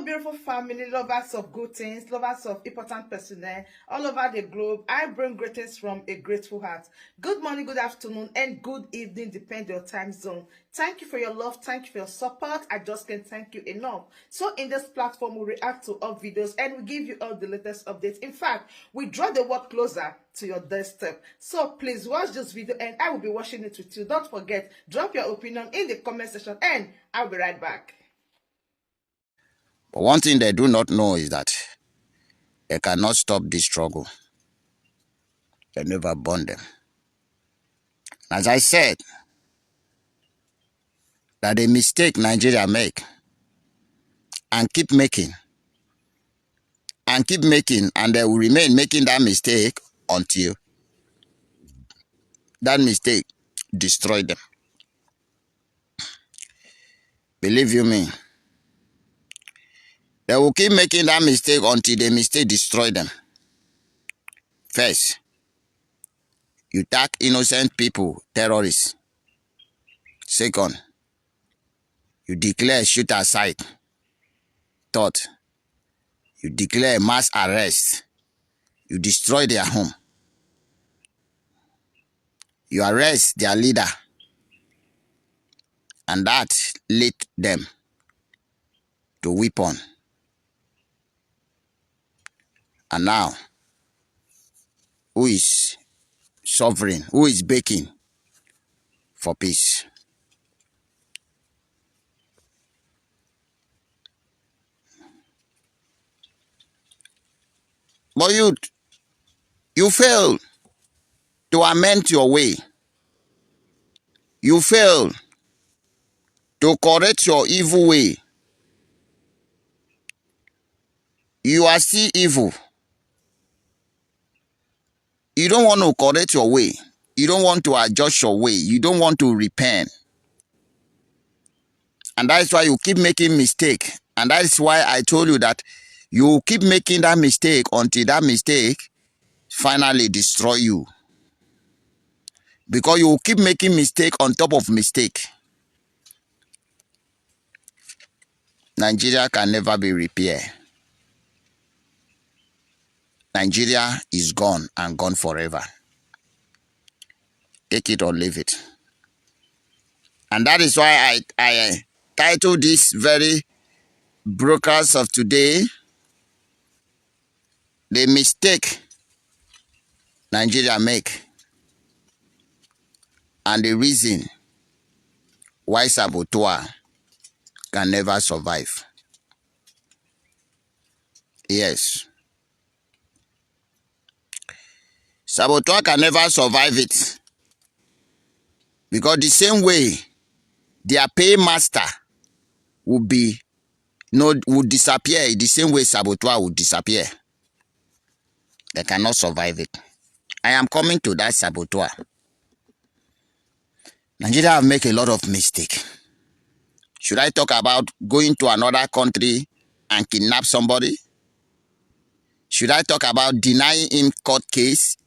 Hello, beautiful family, lovers of good things, lovers of important personnel all over the globe. I bring greetings from a grateful heart. Good morning, good afternoon, and good evening, depending on your time zone. Thank you for your love. Thank you for your support. I just can't thank you enough. So in this platform, we react to all videos and we give you all the latest updates. In fact, we draw the world closer to your doorstep. So please watch this video and I will be watching it with you. Don't forget, drop your opinion in the comment section and I'll be right back. But one thing they do not know is that they cannot stop this struggle. They never burn them. As I said, that a mistake Nigeria make and keep making and keep making, and they will remain making that mistake until that mistake destroy them. Believe you me, they will keep making that mistake until the mistake destroy them. First, you tag innocent people terrorists. Second, you declare shoot aside. Third, you declare mass arrest. You destroy their home. You arrest their leader. And that led them to weapon. And now, who is sovereign? Who is begging for peace? But you fail to amend your way. You fail to correct your evil way. You are still evil. You don't want to correct your way. You don't want to adjust your way. You don't want to repent. And that's why you keep making mistake. And that's why I told you that you keep making that mistake until that mistake finally destroy you. Because you keep making mistake on top of mistake. Nigeria can never be repaired. Nigeria is gone and gone forever. Take it or leave it. And that is why I titled this very broadcast of today, The Mistake Nigeria Make and the reason why saboteur can never survive. Yes. Saboteur can never survive it. Because the same way their paymaster would disappear, the same way saboteur would disappear. They cannot survive it. I am coming to that saboteur. Nigeria have made a lot of mistakes. Should I talk about going to another country and kidnap somebody? Should I talk about denying him court case?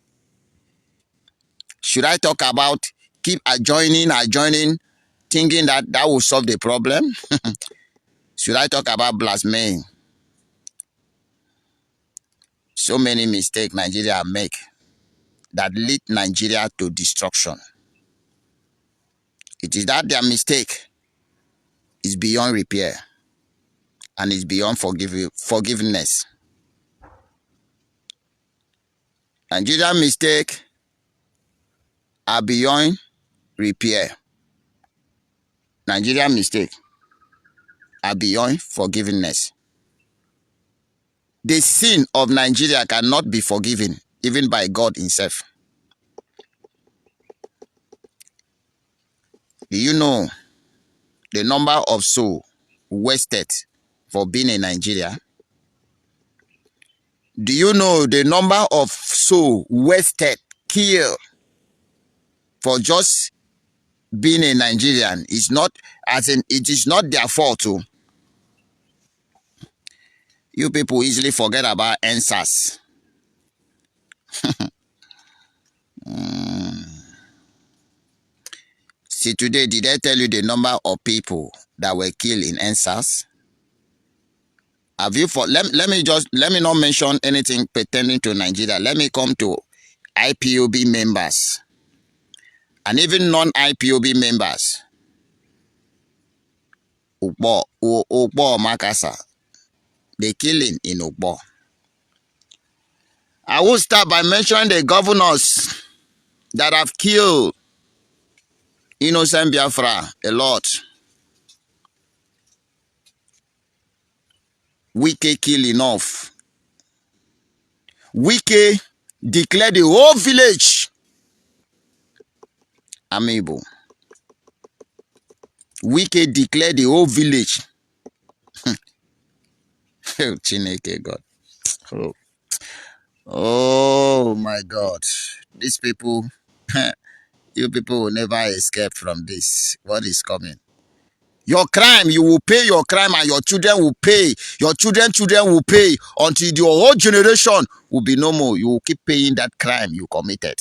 Should I talk about keep adjoining, thinking that will solve the problem? Should I talk about blasphemy? So many mistakes Nigeria make that lead Nigeria to destruction. It is that their mistake is beyond repair and is beyond forgiveness. Nigerian mistakes are beyond repair. Nigerian mistakes are beyond forgiveness. The sin of Nigeria cannot be forgiven, even by God himself. Do you know the number of souls wasted for being in Nigeria? Do you know the number of souls wasted, killed for just being a Nigerian? It's not, as in, it is not their fault too. You people easily forget about answers. See, today, did I tell you the number of people that were killed in answers? Have you for let me not mention anything pertaining to Nigeria. Let me come to IPOB members and even non-IPOB members. Ukbo Makasa. The killing in Ukbo. I will start by mentioning the governors that have killed innocent Biafra a lot. Wike kill enough. Wike declared the whole village amiable. Wike declared the whole village. Chineke God. Oh. Oh my God. These people, you people will never escape from this. What is coming? Your crime, you will pay your crime and your children will pay. Your children will pay until your whole generation will be no more. You will keep paying that crime you committed.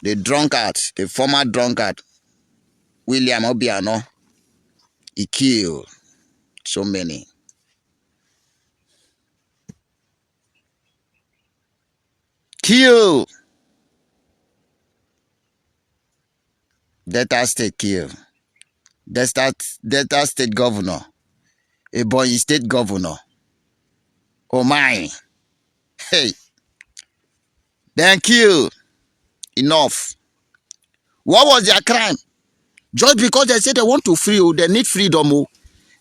The drunkard, the former drunkard, William Obiano, he killed so many. Kill. Delta State kill. Delta State governor. Ebonyi State governor. Oh my. Hey. Then kill. Enough. What was their crime? Just because they say they want to free, they need freedom.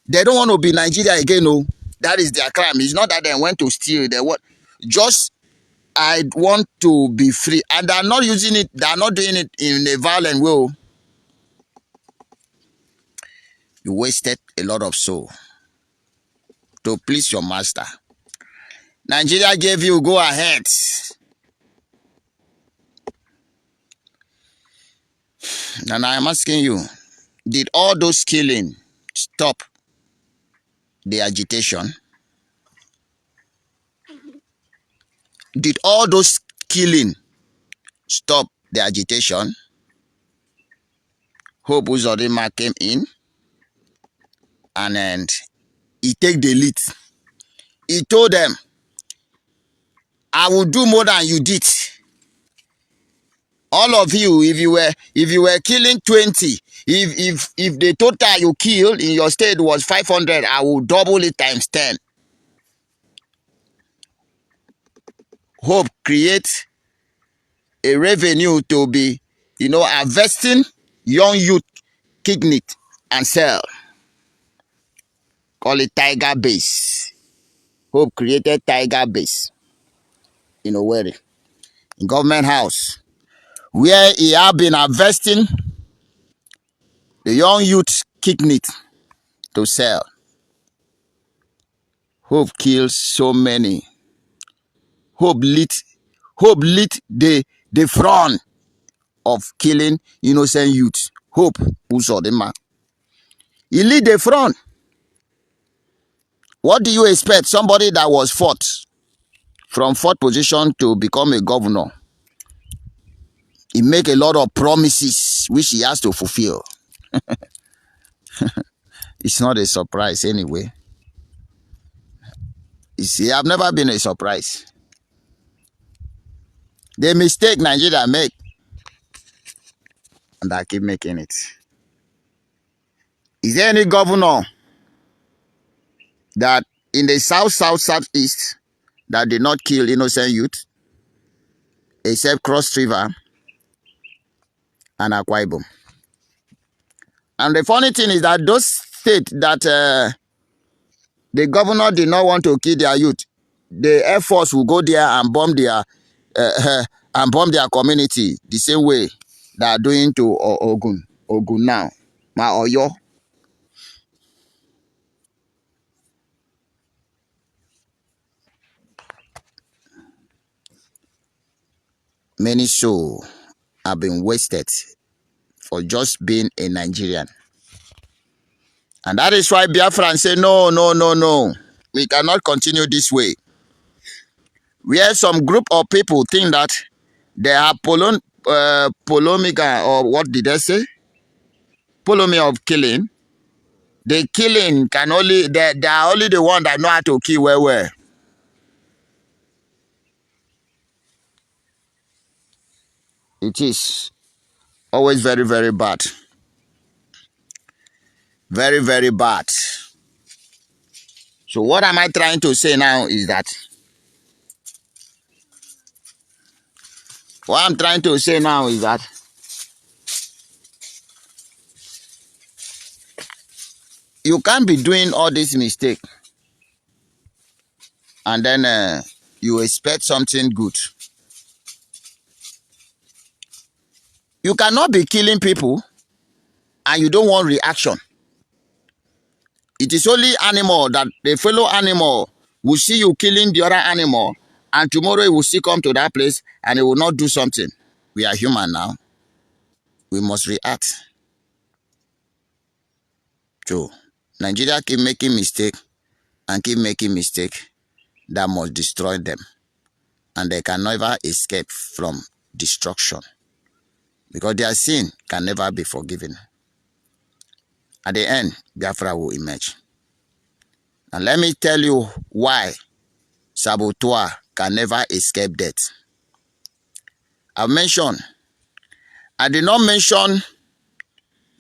They don't want to be Nigeria again. That is their crime. It's not that they went to steal. They want just I want to be free. And they're not using it, they're not doing it in a violent way. You wasted a lot of soul to please your master. Nigeria gave you go ahead. And I am asking you, did all those killing stop the agitation? Did all those killing stop the agitation? Hope Uzodinma came in and he take the lead. He told them, I will do more than you did. All of you, if you were killing 20, if the total you killed in your state was 500, I will double it times 10. Hope create a revenue to be, investing young youth, kidney and sell. Call it Tiger Base. Hope created Tiger Base in Owerri, in government house, where he have been investing the young youth kidney to sell. Hope kills so many. Hope lit the front of killing innocent youth. Hope Uzodinma. He lead the front. What do you expect? Somebody that was fourth, from fourth position to become a governor. He make a lot of promises which he has to fulfill. It's not a surprise anyway. You see, I've never been a surprise. The mistake Nigeria make, and I keep making it. Is there any governor that in the southeast that did not kill innocent youth, except Cross River and Akwa Ibom? And the funny thing is that those states that the governor did not want to kill their youth, the Air Force will go there and bomb their community the same way they are doing to Ogun now. Ma Oyo. Many souls have been wasted for just being a Nigerian. And that is why Biafrans say, no, no, no, no. We cannot continue this way. Where some group of people think that they are polemica, or what did they say? Polemy of killing. The killing can only, they are only the one that know how to kill well. It is always very, very bad. Very, very bad. So what am I trying to say now is that, you can't be doing all this mistake and then you expect something good. You cannot be killing people and you don't want reaction. It is only animal that the fellow animal will see you killing the other animal, and tomorrow it will still come to that place and it will not do something. We are human now. We must react. So Nigeria keep making mistake and keep making mistake that must destroy them. And they can never escape from destruction. Because their sin can never be forgiven. At the end, Biafra will emerge. And let me tell you why saboteur can never escape death. I did not mention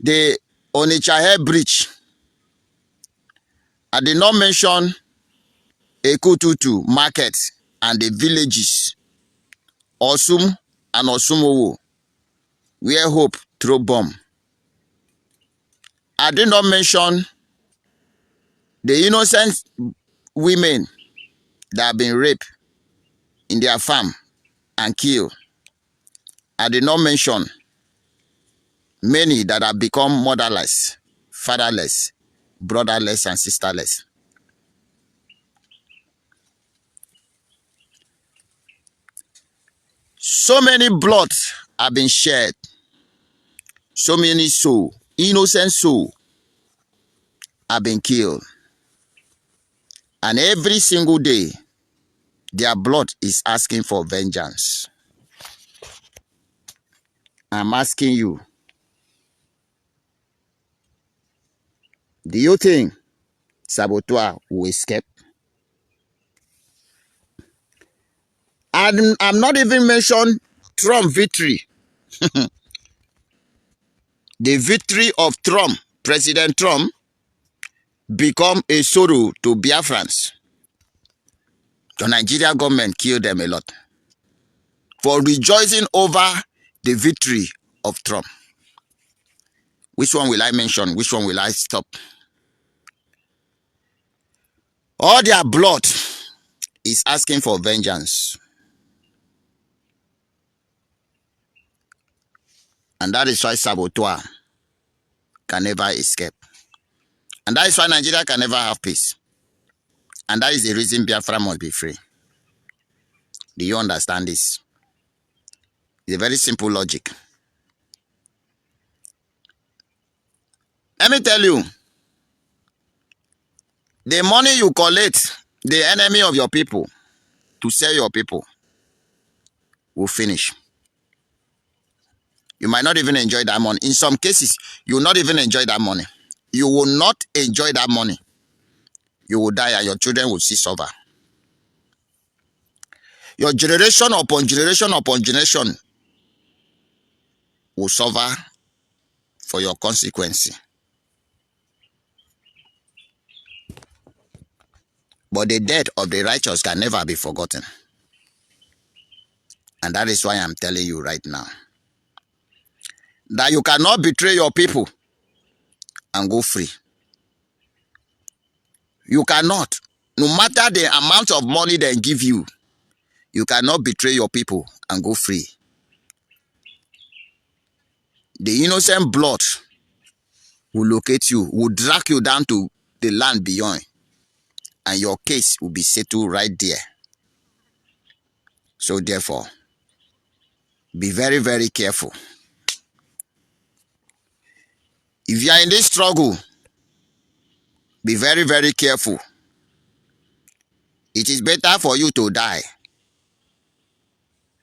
the Onitsha bridge. I did not mention Ekututu market and the villages, Osum and Osumowo, where Hope throw bomb. I did not mention the innocent women that have been raped in their farm and killed. I did not mention many that have become motherless, fatherless, brotherless, and sisterless. So many blood have been shed. So many souls, innocent souls, have been killed. And every single day, their blood is asking for vengeance. I'm asking you, do you think saboteur will escape? And I'm not even mentioning Trump victory. The victory of Trump, President Trump, become a sorrow to Biafrans. The Nigerian government killed them a lot for rejoicing over the victory of Trump. Which one will I mention? Which one will I stop? All their blood is asking for vengeance. And that is why saboteur can never escape. And that is why Nigeria can never have peace. And that is the reason Biafra must be free. Do you understand this? It's a very simple logic. Let me tell you, the money you collect, the enemy of your people, to sell your people, will finish. You might not even enjoy that money. In some cases, you will not even enjoy that money. You will not enjoy that money. You will die and your children will see suffer. Your generation upon generation upon generation will suffer for your consequence. But the death of the righteous can never be forgotten. And that is why I'm telling you right now that you cannot betray your people and go free. You cannot. No matter the amount of money they give you, you cannot betray your people and go free. The innocent blood will locate you, will drag you down to the land beyond, and your case will be settled right there. So therefore, be very, very careful. If you are in this struggle, be very, very careful. It is better for you to die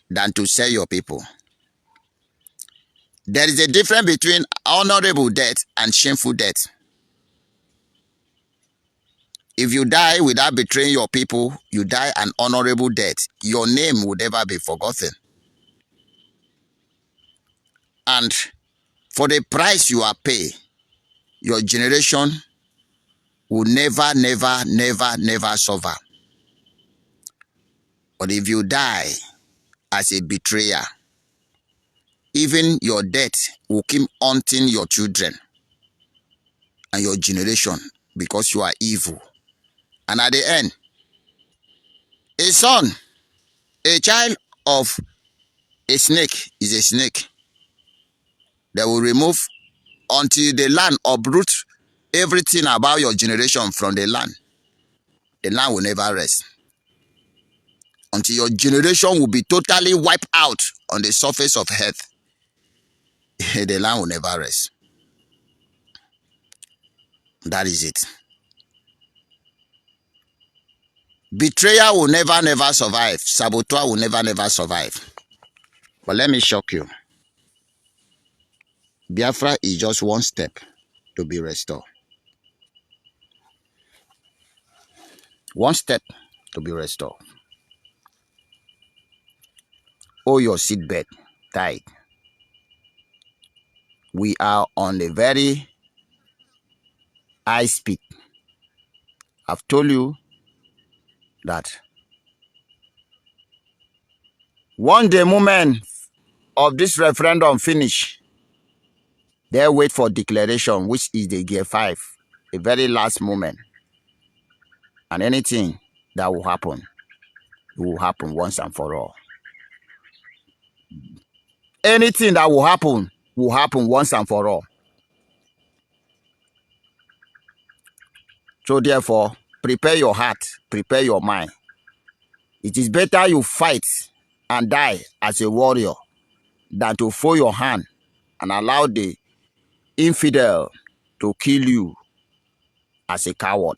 than to sell your people. There is a difference between honorable death and shameful death. If you die without betraying your people, you die an honorable death. Your name will never be forgotten. And for the price you are paid, your generation will never, never, never, never suffer. But if you die as a betrayer, even your death will keep haunting your children and your generation because you are evil. And at the end, a son, a child of a snake is a snake. They will remove until the land uproot everything about your generation from the land. The land will never rest. Until your generation will be totally wiped out on the surface of earth, the land will never rest. That is it. Betrayal will never, never survive. Saboteur will never, never survive. But let me shock you. Biafra is just one step to be restored. One step to be restored. Oh, your seatbelt tight. We are on a very high speed. I've told you that once the moment of this referendum finish, they wait for declaration, which is the gear 5, a very last moment. And anything that will happen, it will happen once and for all. Anything that will happen once and for all. So therefore, prepare your heart, prepare your mind. It is better you fight and die as a warrior than to fold your hand and allow the infidel to kill you as a coward.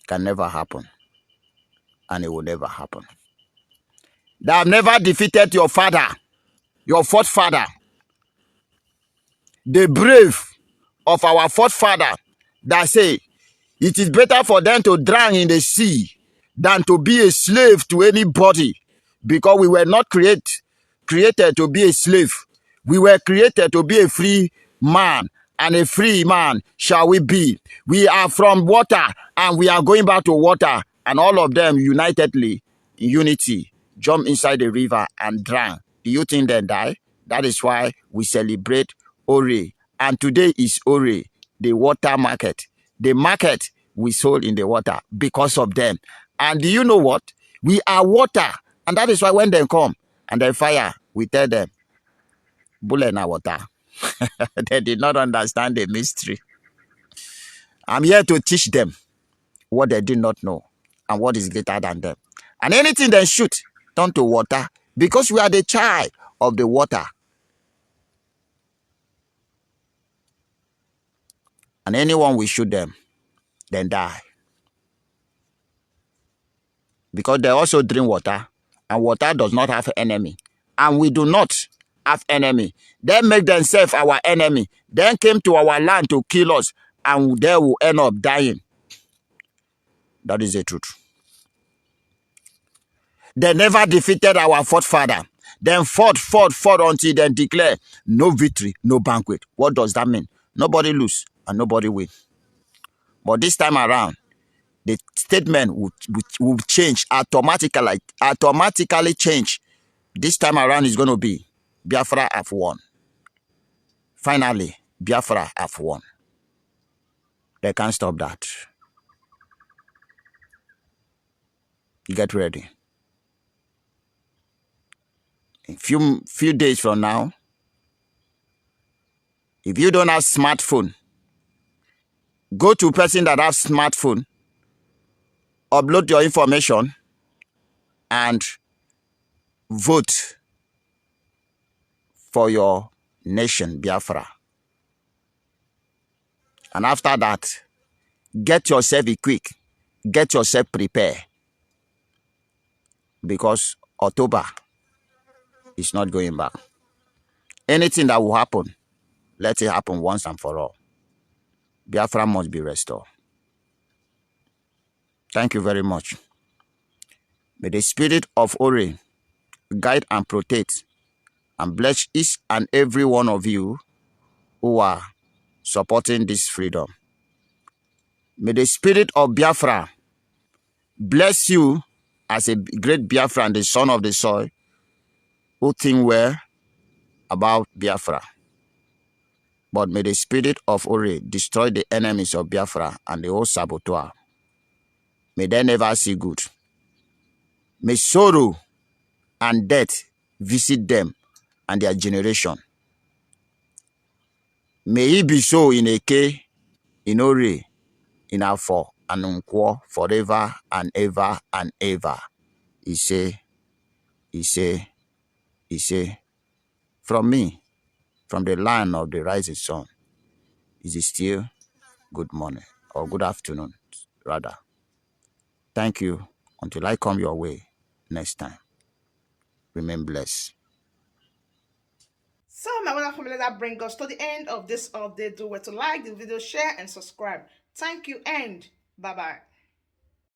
Can never happen. And it will never happen. They have never defeated your father, your forefather. The brave of our forefather that say it is better for them to drown in the sea than to be a slave to anybody, because we were not created to be a slave. We were created to be a free man, and a free man shall we be. We are from water, and we are going back to water, and all of them unitedly, in unity, jump inside the river and drown. Do you think they die? That is why we celebrate Ore. And today is Ore, the water market. The market we sold in the water because of them. And do you know what? We are water. And that is why when they come and they fire, we tell them, bullet na water. They did not understand the mystery. I'm here to teach them what they did not know and what is greater than them. And anything they shoot, turn to water, because we are the child of the water. And anyone we shoot them, then die. Because they also drink water, and water does not have enemy. And we do not have enemy. They make themselves our enemy. Then came to our land to kill us, and they will end up dying. That is the truth. They never defeated our forefather. Then fought until they declare no victory, no banquet. What does that mean? Nobody lose and nobody win. But this time around, the statement will change automatically change. This time around is going to be Biafra have won. Finally, Biafra have won. They can't stop that. You get ready. In few days from now, if you don't have smartphone, go to person that has smartphone, upload your information, and vote for your nation, Biafra. And after that, get yourself equipped, get yourself prepared, because October is not going back. Anything that will happen, let it happen once and for all. Biafra must be restored. Thank you very much. May the spirit of Ori guide and protect and bless each and every one of you who are supporting this freedom. May the spirit of Biafra bless you as a great Biafra and the son of the soil who think well about Biafra. But may the spirit of Ori destroy the enemies of Biafra and the whole saboteur. May they never see good. May sorrow and death visit them and their generation. May it be so in Eke, in Ori, in Afo, and Nkwo forever and ever and ever. He say, from me, from the land of the rising sun, is it still good morning or good afternoon, rather. Thank you. Until I come your way next time. Remain blessed. So, my wonderful family, that brings us to the end of this update. Do well to like the video, share, and subscribe. Thank you, and bye bye.